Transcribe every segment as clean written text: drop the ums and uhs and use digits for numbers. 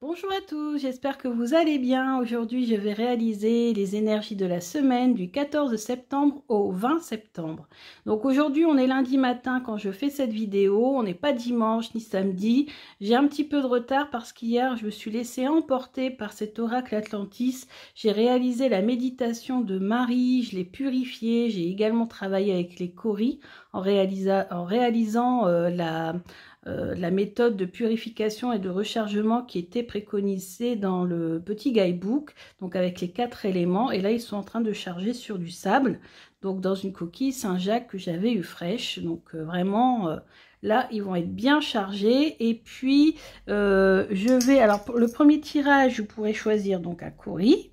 Bonjour à tous, j'espère que vous allez bien. Aujourd'hui, je vais réaliser les énergies de la semaine du 14 septembre au 20 septembre. Donc aujourd'hui, on est lundi matin quand je fais cette vidéo. On n'est pas dimanche ni samedi. J'ai un petit peu de retard parce qu'hier, je me suis laissée emporter par cet oracle Atlantis. J'ai réalisé la méditation de Marie, je l'ai purifiée. J'ai également travaillé avec les Coris en réalisant la méthode de purification et de rechargement qui était préconisée dans le petit guidebook, donc avec les 4 éléments. Et là, ils sont en train de charger sur du sable, donc dans une coquille Saint-Jacques que j'avais eu fraîche. Donc vraiment, là, ils vont être bien chargés. Et puis, je vais... Alors, pour le premier tirage, vous pourrez choisir donc un Cori.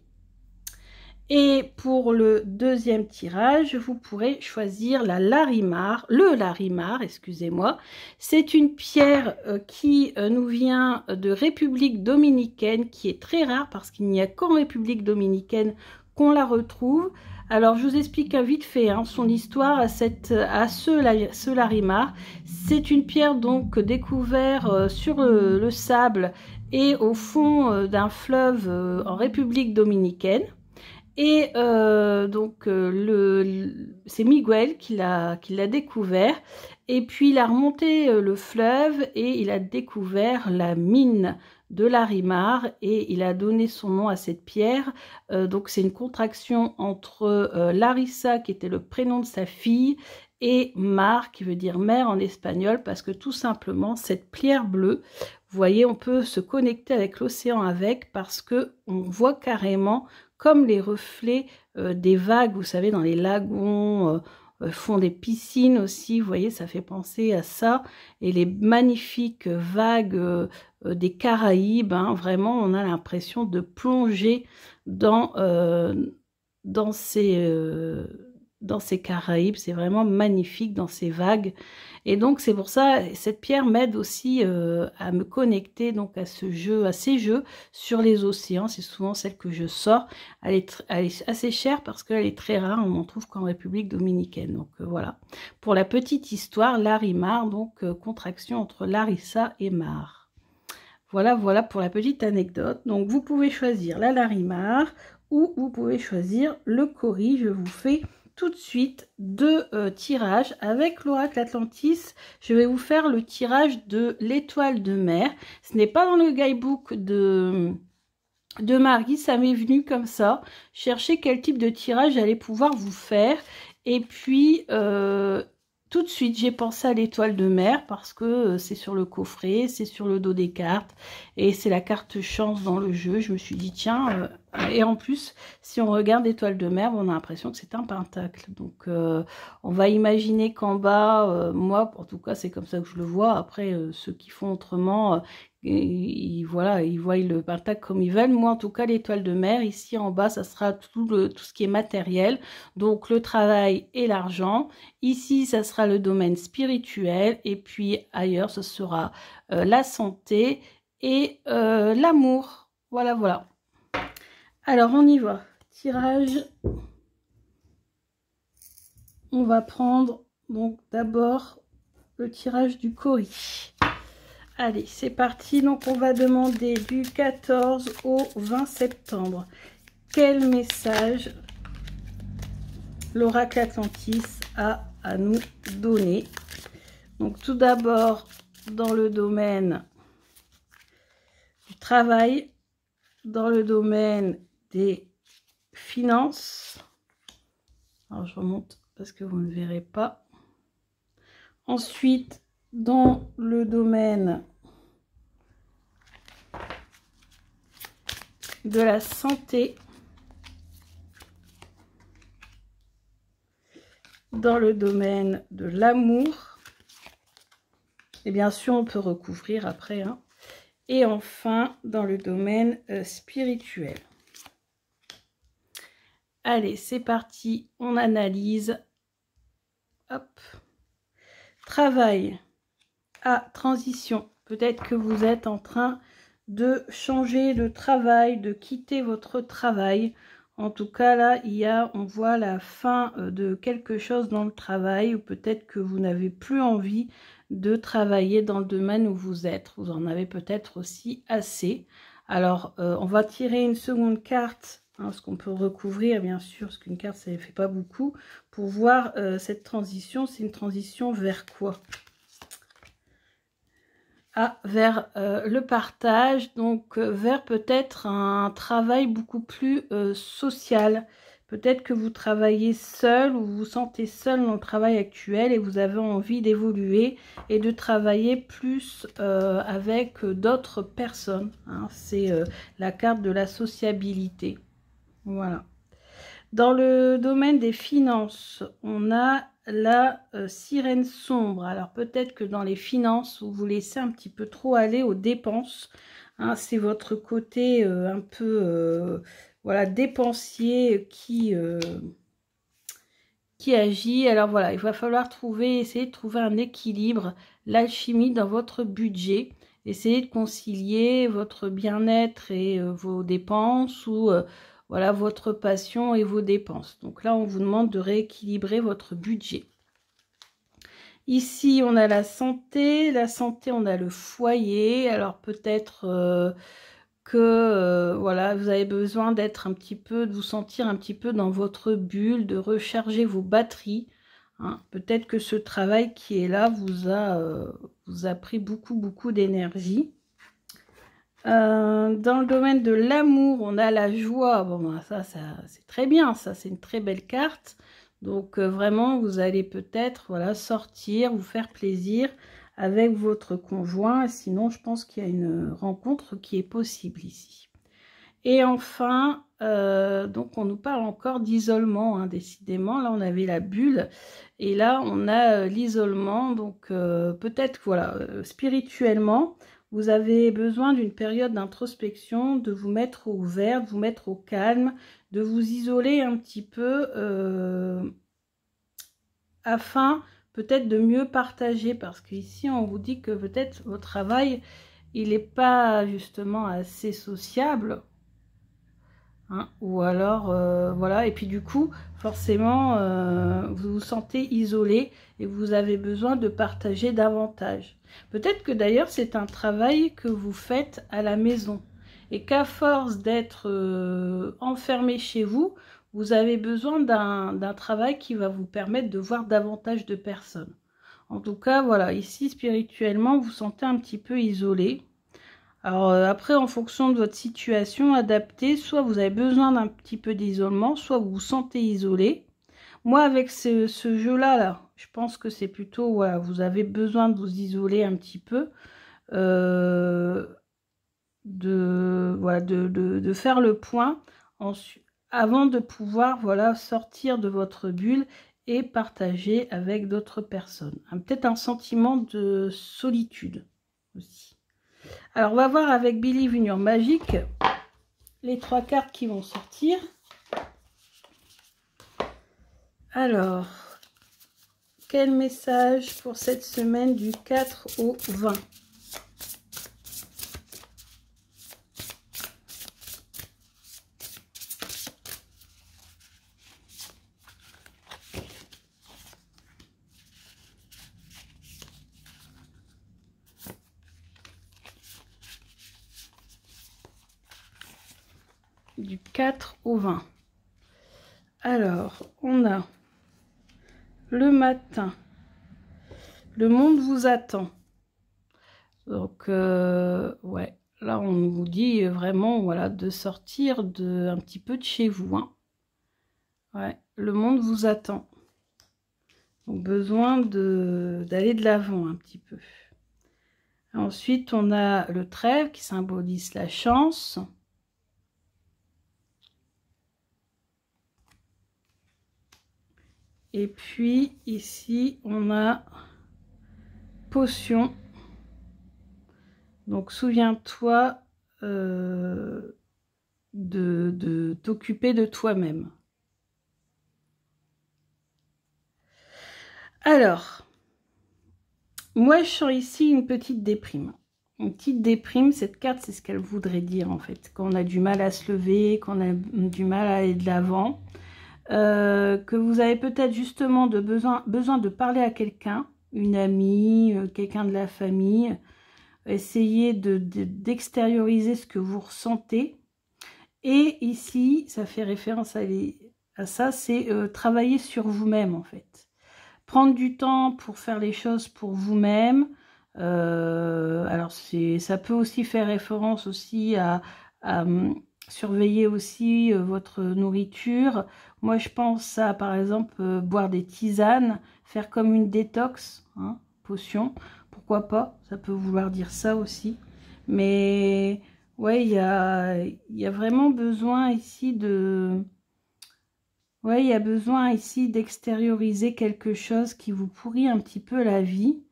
Et pour le deuxième tirage, vous pourrez choisir le Larimar, excusez-moi. C'est une pierre qui nous vient de République dominicaine, qui est très rare parce qu'il n'y a qu'en République dominicaine qu'on la retrouve. Alors, je vous explique vite fait son histoire à ce Larimar. C'est une pierre donc découverte sur le sable et au fond d'un fleuve en République dominicaine. Et c'est Miguel qui l'a découvert. Et puis il a remonté le fleuve et il a découvert la mine de Larimar et il a donné son nom à cette pierre. Donc c'est une contraction entre Larissa, qui était le prénom de sa fille, et Mar, qui veut dire mère en espagnol, parce que tout simplement cette pierre bleue, vous voyez, on peut se connecter avec l'océan avec, parce que on voit carrément comme les reflets des vagues, vous savez, dans les lagons, font des piscines aussi, vous voyez, ça fait penser à ça. Et les magnifiques vagues des Caraïbes, vraiment, on a l'impression de plonger dans ces Caraïbes. C'est vraiment magnifique dans ces vagues. Et donc c'est pour ça, cette pierre m'aide aussi à me connecter donc à ces jeux sur les océans. C'est souvent celle que je sors. Elle est assez chère parce qu'elle est très rare. On n'en trouve qu'en République dominicaine. Donc voilà. Pour la petite histoire, Larimar, donc contraction entre Larissa et Mar. Voilà pour la petite anecdote. Donc vous pouvez choisir la Larimar ou vous pouvez choisir le Cori. Je vous fais tout de suite 2 tirages avec l'oracle Atlantis. Je vais vous faire le tirage de l'étoile de mer. Ce n'est pas dans le guidebook de Marie, ça m'est venu comme ça. Chercher quel type de tirage j'allais pouvoir vous faire. Et puis tout de suite j'ai pensé à l'étoile de mer parce que c'est sur le coffret, c'est sur le dos des cartes et c'est la carte chance dans le jeu. Je me suis dit tiens, et en plus si on regarde l'étoile de mer, on a l'impression que c'est un pentacle. Donc on va imaginer qu'en bas, moi en tout cas c'est comme ça que je le vois. Après ceux qui font autrement, voilà, ils voient le pentacle comme ils veulent. Moi en tout cas l'étoile de mer, ici en bas ça sera tout ce qui est matériel, donc le travail et l'argent. Ici ça sera le domaine spirituel et puis ailleurs ce sera la santé et l'amour. Voilà. Alors on y va, tirage. On va prendre donc d'abord le tirage du Cori. Allez, c'est parti. Donc, on va demander du 14 au 20 septembre. Quel message l'oracle Atlantis a à nous donner? Donc, tout d'abord, dans le domaine du travail, dans le domaine des finances. Alors, je remonte parce que vous ne verrez pas. Ensuite, dans le domaine de la santé, dans le domaine de l'amour, et bien sûr on peut recouvrir après, et enfin dans le domaine spirituel. Allez, c'est parti, on analyse. Hop. Travail. Transition. Peut-être que vous êtes en train de changer de travail, de quitter votre travail. En tout cas, là, on voit la fin de quelque chose dans le travail, ou peut-être que vous n'avez plus envie de travailler dans le domaine où vous êtes. Vous en avez peut-être aussi assez. Alors, on va tirer une seconde carte, hein, ce qu'on peut recouvrir, bien sûr, parce qu'une carte, ça ne fait pas beaucoup, pour voir cette transition. C'est une transition vers quoi? Ah, vers le partage, donc vers peut-être un travail beaucoup plus social. Peut-être que vous travaillez seul ou vous vous sentez seul dans le travail actuel et vous avez envie d'évoluer et de travailler plus avec d'autres personnes, hein. C'est la carte de la sociabilité. Voilà. Dans le domaine des finances, on a la sirène sombre. Alors peut-être que dans les finances, vous vous laissez un petit peu trop aller aux dépenses, hein. C'est votre côté un peu voilà, dépensier qui agit. Alors voilà, il va falloir essayer de trouver un équilibre, l'alchimie dans votre budget. Essayez de concilier votre bien-être et vos dépenses ou voilà, votre passion et vos dépenses. Donc là, on vous demande de rééquilibrer votre budget. Ici, on a la santé. La santé, on a le foyer. Alors peut-être que voilà, vous avez besoin d'être un petit peu, de vous sentir un petit peu dans votre bulle, de recharger vos batteries, hein. Peut-être que ce travail qui est là vous a pris beaucoup d'énergie. Dans le domaine de l'amour, on a la joie. Bon, ben, ça c'est très bien, ça c'est une très belle carte. Donc vraiment, vous allez peut-être voilà, sortir, vous faire plaisir avec votre conjoint. Sinon, je pense qu'il y a une rencontre qui est possible ici. Et enfin, donc on nous parle encore d'isolement, hein, décidément. Là, on avait la bulle et là, on a l'isolement. Donc peut-être, voilà, spirituellement, vous avez besoin d'une période d'introspection, de vous mettre au vert, de vous mettre au calme, de vous isoler un petit peu afin peut-être de mieux partager, parce qu'ici on vous dit que peut-être votre travail il n'est pas justement assez sociable, hein, ou alors voilà, et puis du coup forcément vous vous sentez isolé et vous avez besoin de partager davantage. Peut-être que d'ailleurs c'est un travail que vous faites à la maison et qu'à force d'être enfermé chez vous, vous avez besoin d'un travail qui va vous permettre de voir davantage de personnes. En tout cas, voilà, ici spirituellement, vous vous sentez un petit peu isolé. Alors après, en fonction de votre situation adaptée, soit vous avez besoin d'un petit peu d'isolement, soit vous vous sentez isolé. Moi, avec ce jeu-là, je pense que c'est plutôt, voilà, vous avez besoin de vous isoler un petit peu, voilà, de faire le point avant de pouvoir, voilà, sortir de votre bulle et partager avec d'autres personnes. Peut-être un sentiment de solitude aussi. Alors, on va voir avec Believe in Your Magic les 3 cartes qui vont sortir. Alors, quel message pour cette semaine du 4 au 20? Du 4 au 20. Alors, on a le matin. Le monde vous attend. Donc, ouais, là, on vous dit vraiment, voilà, de sortir un petit peu de chez vous, hein. Ouais, le monde vous attend. Donc, besoin d'aller de l'avant un petit peu. Ensuite, on a le trèfle qui symbolise la chance. Et puis, ici, on a potion. Donc, souviens-toi de t'occuper de toi-même. Alors, moi, je sens ici une petite déprime. Une petite déprime, cette carte, c'est ce qu'elle voudrait dire, en fait. Qu'on a du mal à se lever, qu'on a du mal à aller de l'avant. Que vous avez peut-être justement besoin de parler à quelqu'un, une amie, quelqu'un de la famille, essayer d'extérioriser ce que vous ressentez. Et ici, ça fait référence à ça, c'est travailler sur vous-même en fait. Prendre du temps pour faire les choses pour vous-même. Alors ça peut aussi faire référence aussi à surveiller aussi votre nourriture. Moi je pense à par exemple boire des tisanes, faire comme une détox, hein, potion, pourquoi pas, ça peut vouloir dire ça aussi. Mais ouais, il y a vraiment besoin ici de... Ouais, il y a besoin ici d'extérioriser quelque chose qui vous pourrit un petit peu la vie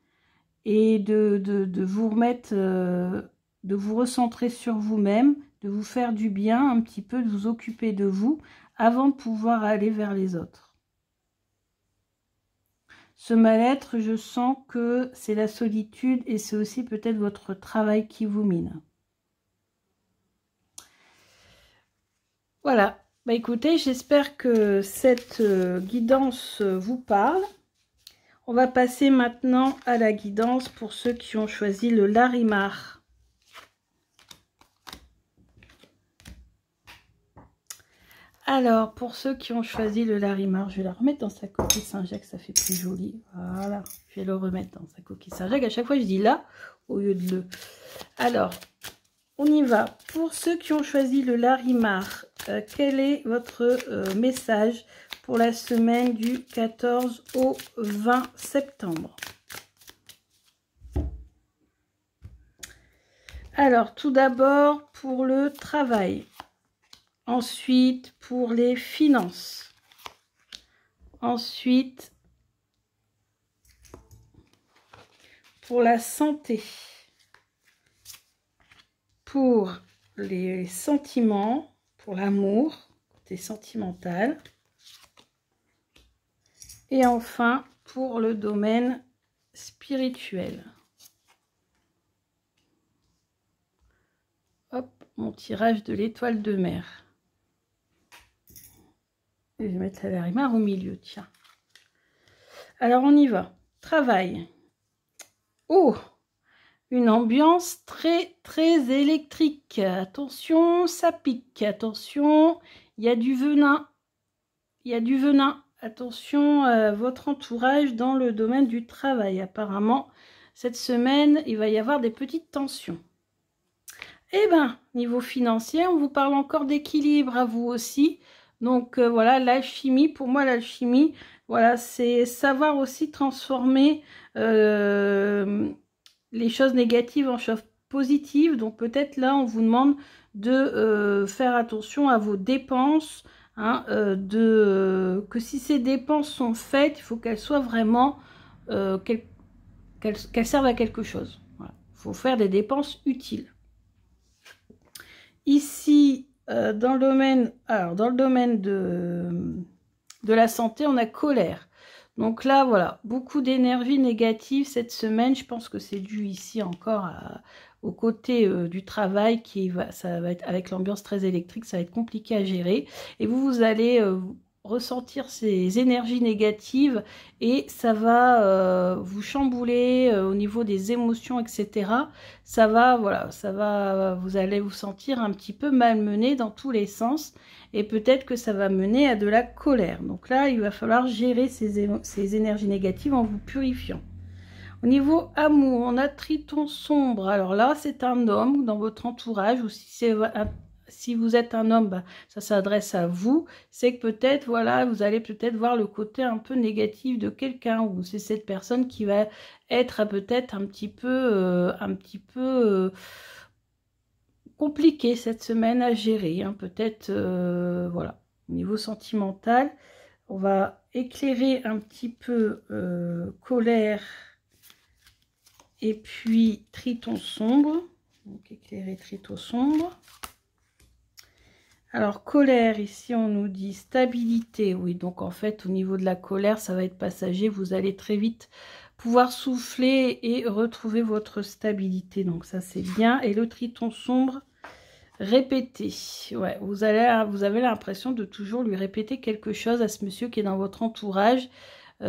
et de vous remettre, de vous recentrer sur vous-même, de vous faire du bien, un petit peu de vous occuper de vous avant de pouvoir aller vers les autres. Ce mal-être, je sens que c'est la solitude et c'est aussi peut-être votre travail qui vous mine. Voilà. Bah écoutez, j'espère que cette guidance vous parle. On va passer maintenant à la guidance pour ceux qui ont choisi le Larimar. Alors, pour ceux qui ont choisi le Larimar, je vais la remettre dans sa coquille Saint-Jacques, ça fait plus joli. Voilà, je vais le remettre dans sa coquille Saint-Jacques. À chaque fois, je dis là au lieu de le. Alors, on y va. Pour ceux qui ont choisi le Larimar, quel est votre message pour la semaine du 14 au 20 septembre? Alors, tout d'abord, pour le travail. Ensuite, pour les finances. Ensuite, pour la santé. Pour les sentiments, pour l'amour, côté sentimental. Et enfin, pour le domaine spirituel. Hop, mon tirage de l'étoile de mer. Et je vais mettre la Larimar au milieu, tiens. Alors, on y va. Travail. Oh, une ambiance très, très électrique. Attention, ça pique. Attention, il y a du venin. Il y a du venin. Attention à votre entourage dans le domaine du travail. Apparemment, cette semaine, il va y avoir des petites tensions. Eh bien, niveau financier, on vous parle encore d'équilibre à vous aussi. Donc voilà, l'alchimie, pour moi l'alchimie, voilà, c'est savoir aussi transformer les choses négatives en choses positives. Donc peut-être là, on vous demande de faire attention à vos dépenses, hein, que si ces dépenses sont faites, il faut qu'elles soient vraiment, qu'elles servent à quelque chose. Voilà. Il faut faire des dépenses utiles. Ici, dans le domaine de la santé, on a colère. Donc là, voilà, beaucoup d'énergie négative cette semaine. Je pense que c'est dû ici encore au côté du travail ça va être avec l'ambiance très électrique, ça va être compliqué à gérer. Et vous allez ressentir ces énergies négatives et ça va vous chambouler au niveau des émotions, etc. Ça va, voilà, vous allez vous sentir un petit peu malmené dans tous les sens et peut-être que ça va mener à de la colère. Donc là, il va falloir gérer ces énergies négatives en vous purifiant. Au niveau amour, on a Triton sombre. Alors là, c'est un homme dans votre entourage ou si vous êtes un homme, bah, ça s'adresse à vous. C'est que peut-être, voilà, vous allez peut-être voir le côté un peu négatif de quelqu'un ou c'est cette personne qui va être peut-être un petit peu compliqué cette semaine à gérer. Hein. Peut-être, voilà, au niveau sentimental, on va éclairer un petit peu colère et puis Triton sombre. Donc éclairer Triton sombre. Alors, colère, ici, on nous dit stabilité. Oui, donc en fait, au niveau de la colère, ça va être passager. Vous allez très vite pouvoir souffler et retrouver votre stabilité. Donc ça, c'est bien. Et le Triton sombre, répéter. Ouais, vous avez l'impression de toujours lui répéter quelque chose à ce monsieur qui est dans votre entourage.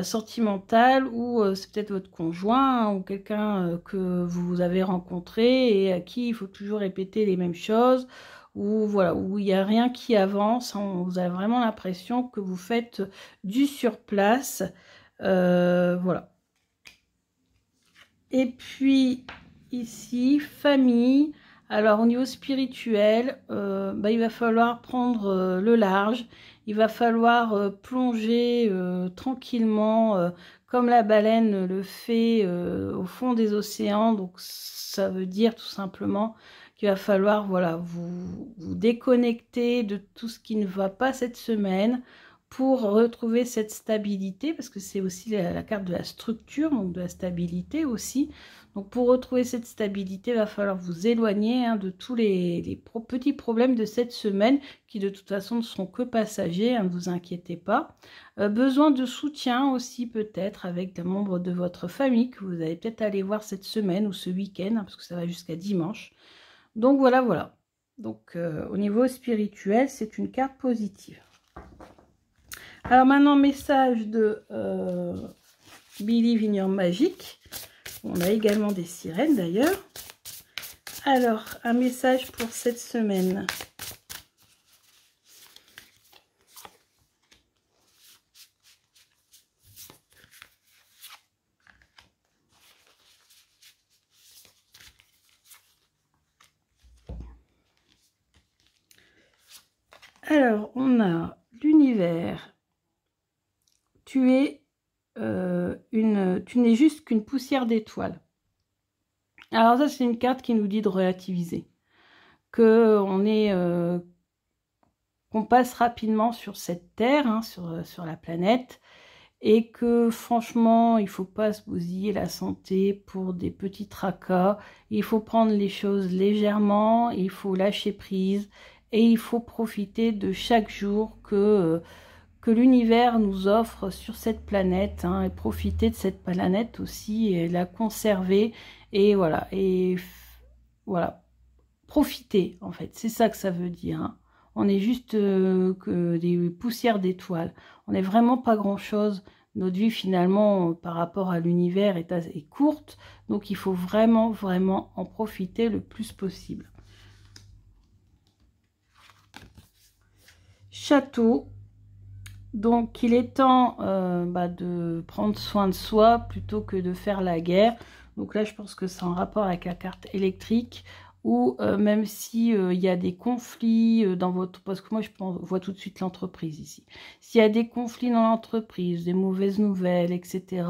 sentimentale, ou c'est peut-être votre conjoint, hein, ou quelqu'un que vous avez rencontré et à qui il faut toujours répéter les mêmes choses, ou voilà, où il n'y a rien qui avance, hein, vous avez vraiment l'impression que vous faites du surplace, voilà. Et puis ici, famille. Alors au niveau spirituel, il va falloir prendre le large, il va falloir plonger tranquillement, comme la baleine le fait au fond des océans. Donc ça veut dire tout simplement qu'il va falloir, voilà, vous déconnecter de tout ce qui ne va pas cette semaine, pour retrouver cette stabilité, parce que c'est aussi la carte de la structure, donc de la stabilité aussi. Donc pour retrouver cette stabilité, il va falloir vous éloigner, hein, de tous les petits problèmes de cette semaine, qui de toute façon ne seront que passagers, hein, ne vous inquiétez pas. Besoin de soutien aussi peut-être avec des membres de votre famille que vous allez peut-être aller voir cette semaine ou ce week-end, hein, parce que ça va jusqu'à dimanche. Donc voilà, voilà. Donc au niveau spirituel, c'est une carte positive. Alors maintenant, message de Believe in Your Magic. On a également des sirènes d'ailleurs. Alors, un message pour cette semaine. Alors, on a l'univers. Tu n'es juste qu'une poussière d'étoiles. Alors ça, c'est une carte qui nous dit de relativiser, qu'on passe rapidement sur cette terre, hein, sur la planète, et que franchement, il faut pas se bousiller la santé pour des petits tracas. Il faut prendre les choses légèrement, il faut lâcher prise, et il faut profiter de chaque jour que l'univers nous offre sur cette planète, hein, et profiter de cette planète aussi, et la conserver, et voilà, profiter, en fait, c'est ça que ça veut dire, hein. On est juste que des poussières d'étoiles, on n'est vraiment pas grand chose. Notre vie finalement par rapport à l'univers est courte, donc il faut vraiment en profiter le plus possible. Château. Donc, il est temps de prendre soin de soi plutôt que de faire la guerre. Donc là, je pense que c'est en rapport avec la carte électrique, ou même si il y a des conflits dans votre... Parce que moi, je vois tout de suite l'entreprise ici. S'il y a des conflits dans l'entreprise, des mauvaises nouvelles, etc.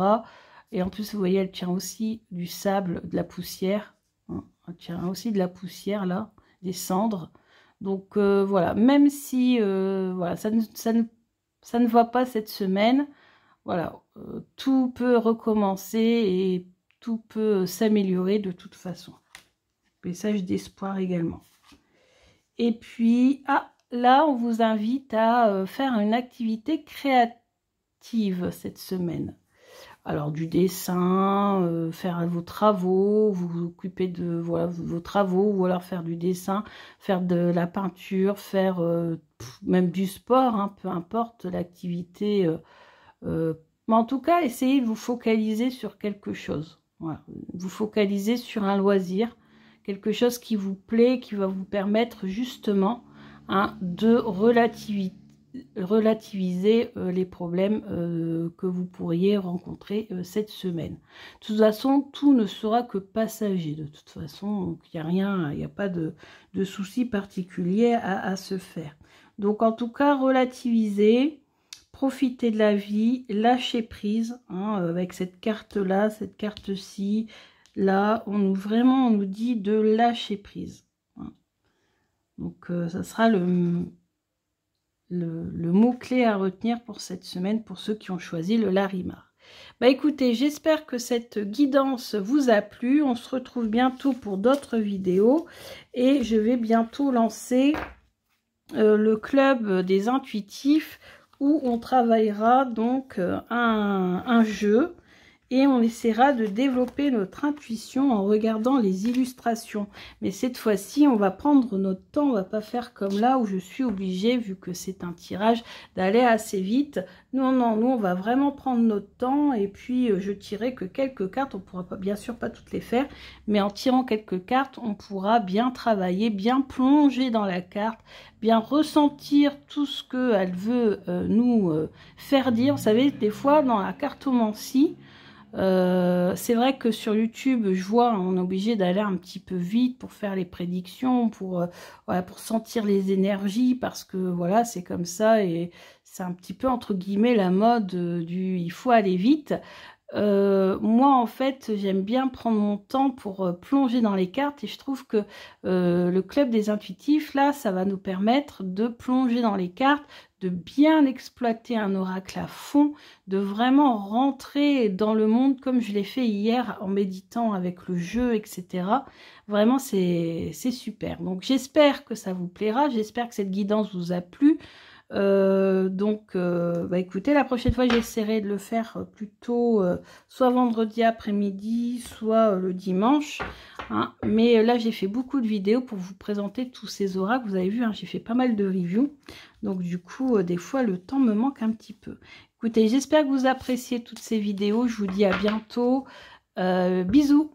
Et en plus, vous voyez, elle tient aussi du sable, de la poussière. Hein, elle tient aussi de la poussière, là, des cendres. Donc, voilà, même si voilà, ça ne va pas cette semaine, voilà, tout peut recommencer et tout peut s'améliorer de toute façon. Message d'espoir également. Et puis, là, on vous invite à faire une activité créative cette semaine. Alors, du dessin, faire vos travaux, vous occuper de vos travaux, ou alors faire du dessin, faire de la peinture, faire même du sport, hein, peu importe l'activité. Mais en tout cas, essayez de vous focaliser sur quelque chose. Voilà. Vous focaliser sur un loisir, quelque chose qui vous plaît, qui va vous permettre justement, hein, de relativiser les problèmes que vous pourriez rencontrer cette semaine. De toute façon, tout ne sera que passager de toute façon, donc il n'y a rien, il n'y a pas de souci particulier à se faire. Donc en tout cas, relativiser, profiter de la vie, lâcher prise, hein, avec cette carte-là, cette carte-ci, là, on nous dit de lâcher prise. Hein. Donc ça sera le mot-clé à retenir pour cette semaine, pour ceux qui ont choisi le Larimar. Bah écoutez, j'espère que cette guidance vous a plu. On se retrouve bientôt pour d'autres vidéos. Et je vais bientôt lancer le club des intuitifs, où on travaillera donc un jeu. et on essaiera de développer notre intuition en regardant les illustrations. Mais cette fois-ci, on va prendre notre temps, on va pas faire comme là où je suis obligée, vu que c'est un tirage, d'aller assez vite. Non, non, nous on va vraiment prendre notre temps et puis je tirerai que quelques cartes, on pourra pas, bien sûr pas toutes les faire, mais en tirant quelques cartes, on pourra bien travailler, bien plonger dans la carte, bien ressentir tout ce qu'elle veut nous faire dire. Vous savez, des fois dans la cartomancie, c'est vrai que sur YouTube, je vois, on est obligé d'aller un petit peu vite pour faire les prédictions, voilà, pour sentir les énergies, parce que voilà, c'est comme ça et c'est un petit peu entre guillemets la mode du il faut aller vite. Moi en fait j'aime bien prendre mon temps pour plonger dans les cartes et je trouve que le club des intuitifs là ça va nous permettre de plonger dans les cartes, de bien exploiter un oracle à fond, de vraiment rentrer dans le monde comme je l'ai fait hier en méditant avec le jeu, etc. Vraiment c'est super. Donc j'espère que ça vous plaira, j'espère que cette guidance vous a plu. Bah écoutez, la prochaine fois j'essaierai de le faire plutôt soit vendredi après-midi, soit le dimanche, hein. Mais là j'ai fait beaucoup de vidéos pour vous présenter tous ces oracles. Vous avez vu, hein, j'ai fait pas mal de reviews, donc du coup des fois le temps me manque un petit peu. Écoutez, j'espère que vous appréciez toutes ces vidéos, je vous dis à bientôt, bisous.